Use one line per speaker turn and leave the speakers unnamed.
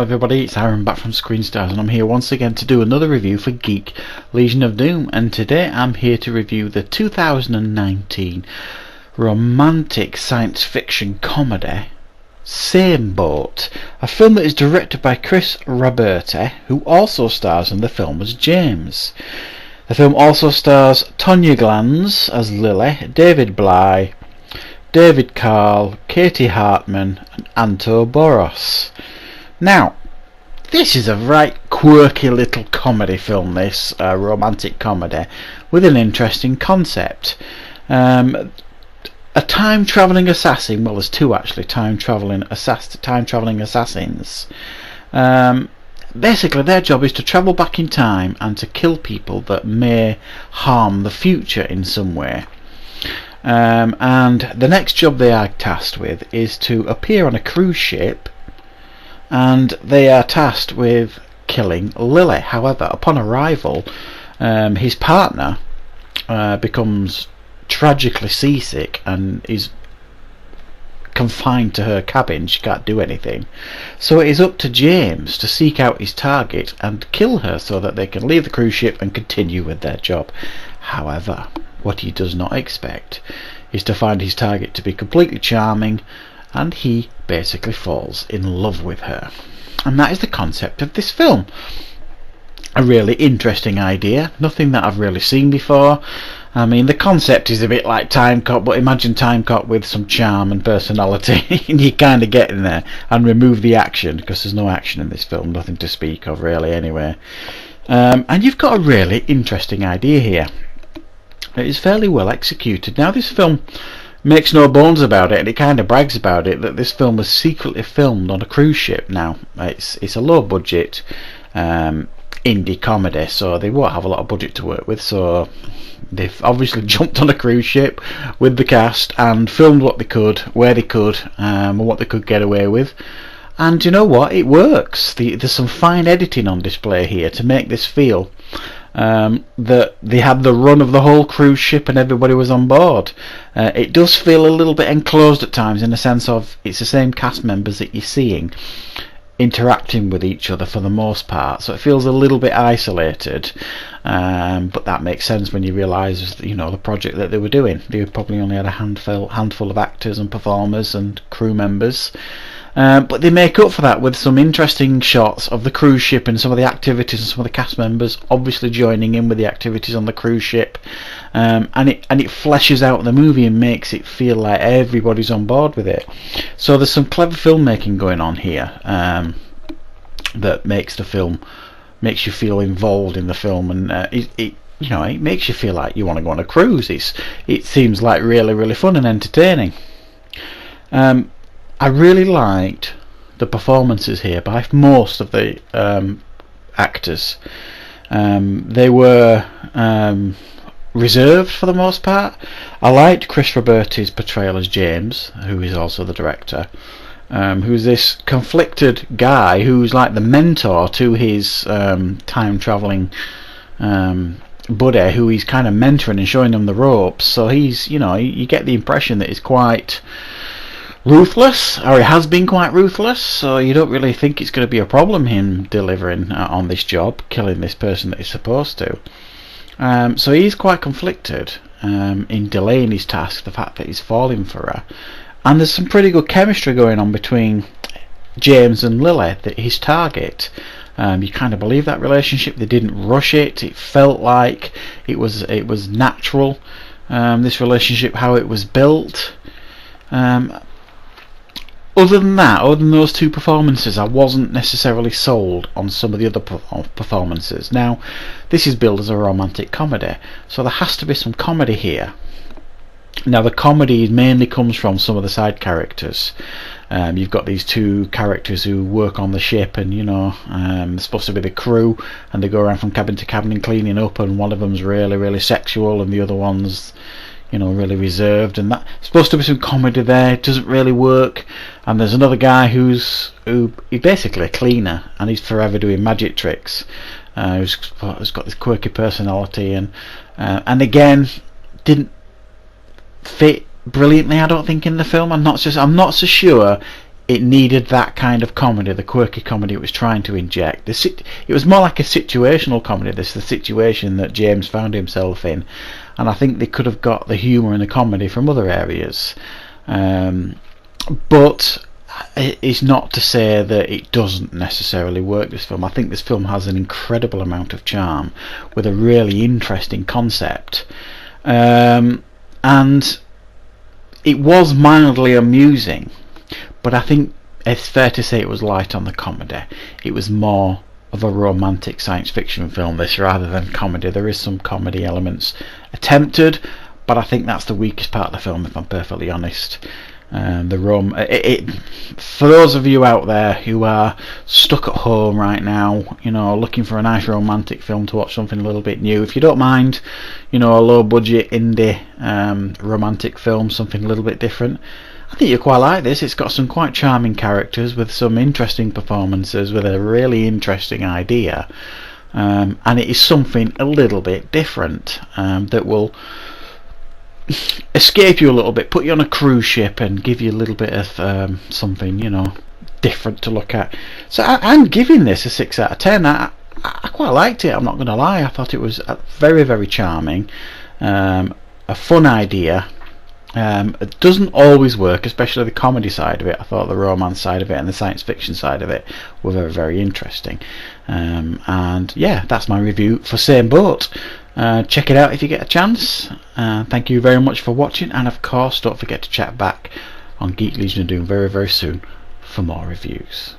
Hello everybody, it's Aaron back from Screen Stars, and I'm here once again to do another review for Geek Legion of Doom. And today I'm here to review the 2019 romantic science fiction comedy Same Boat, a film that is directed by Chris Roberti, who also stars in the film as James. The film also stars Tonya Glanz as Lily, David Bly, David Carl, Katie Hartman and Anto Boros. Now, this is a right quirky little comedy film, this romantic comedy with an interesting concept. A time-travelling assassin, well there's two actually, time-travelling assassins. Basically their job is to travel back in time and to kill people that may harm the future in some way. And the next job they are tasked with is to appear on a cruise ship, and they are tasked with killing Lily. However, upon arrival, his partner becomes tragically seasick and is confined to her cabin. She can't do anything, so it is up to James to seek out his target and kill her so that they can leave the cruise ship and continue with their job. However, what he does not expect is to find his target to be completely charming, and he basically falls in love with her. And that is the concept of this film. A really interesting idea, nothing that I've really seen before. I mean, the concept is a bit like Time Cop, but imagine Time Cop with some charm and personality, and you kind of get in there and remove the action, because there's no action in this film, nothing to speak of really anyway. And you've got a really interesting idea here. It is fairly well executed. Now, this film makes no bones about it, and it kind of brags about it, that this film was secretly filmed on a cruise ship. Now, it's a low budget indie comedy, so they won't have a lot of budget to work with, so they've obviously jumped on a cruise ship with the cast and filmed what they could, where they could, and what they could get away with. And you know what, it works. There's some fine editing on display here to make this feel that they had the run of the whole cruise ship and everybody was on board. It does feel a little bit enclosed at times, in the sense of it's the same cast members that you're seeing interacting with each other for the most part, so it feels a little bit isolated, but that makes sense when you realise, you know, the project that they were doing. They probably only had a handful of actors and performers and crew members. But they make up for that with some interesting shots of the cruise ship and some of the activities, and some of the cast members obviously joining in with the activities on the cruise ship, and it fleshes out the movie and makes it feel like everybody's on board with it. So there's some clever filmmaking going on here that makes you feel involved in the film, and it makes you feel like you want to go on a cruise. It seems like really fun and entertaining. I really liked the performances here by most of the actors. They were reserved for the most part. I liked Chris Roberti's portrayal as James, who is also the director, who's this conflicted guy who's like the mentor to his time-travelling buddy, who he's kind of mentoring and showing him the ropes. So he's, you get the impression that he's quite ruthless, or he has been quite ruthless, so you don't really think it's going to be a problem him delivering on this job, killing this person that he's supposed to. So he's quite conflicted in delaying his task, the fact that he's falling for her. And there's some pretty good chemistry going on between James and Lily, his target. You kind of believe that relationship. They didn't rush it. It felt like it was natural, this relationship, how it was built. Other than those two performances, I wasn't necessarily sold on some of the other performances. Now, this is billed as a romantic comedy, so there has to be some comedy here. Now, the comedy mainly comes from some of the side characters. You've got these two characters who work on the ship, and they're supposed to be the crew, and they go around from cabin to cabin and cleaning up, and one of them's really sexual, and the other one's really reserved, and that's supposed to be some comedy there. It doesn't really work. And there's another guy he's basically a cleaner, and he's forever doing magic tricks, who's got this quirky personality, and again didn't fit brilliantly, I don't think, in the film. I'm not so sure it needed that kind of comedy, the quirky comedy it was trying to inject. It was more like a situational comedy, the situation that James found himself in, and I think they could have got the humour and the comedy from other areas. But it's not to say that it doesn't necessarily work, this film. I think this film has an incredible amount of charm with a really interesting concept. And it was mildly amusing, but I think it's fair to say it was light on the comedy. It was more of a romantic science fiction film, this, rather than comedy. There is some comedy elements attempted, but I think that's the weakest part of the film, if I'm perfectly honest. For those of you out there who are stuck at home right now, looking for a nice romantic film to watch, something a little bit new, if you don't mind, a low budget indie romantic film, something a little bit different, I think you'll quite like this. It's got some quite charming characters with some interesting performances, with a really interesting idea, and it is something a little bit different that will escape you a little bit, put you on a cruise ship and give you a little bit of something different to look at. So I'm giving this a 6 out of 10. I quite liked it, I'm not going to lie. I thought it was very, very charming, a fun idea. It doesn't always work, especially the comedy side of it. I thought the romance side of it and the science fiction side of it were very, very interesting. And yeah, that's my review for Same Boat. Check it out if you get a chance. Thank you very much for watching, and of course don't forget to chat back on Geek Legion doing very, very soon for more reviews.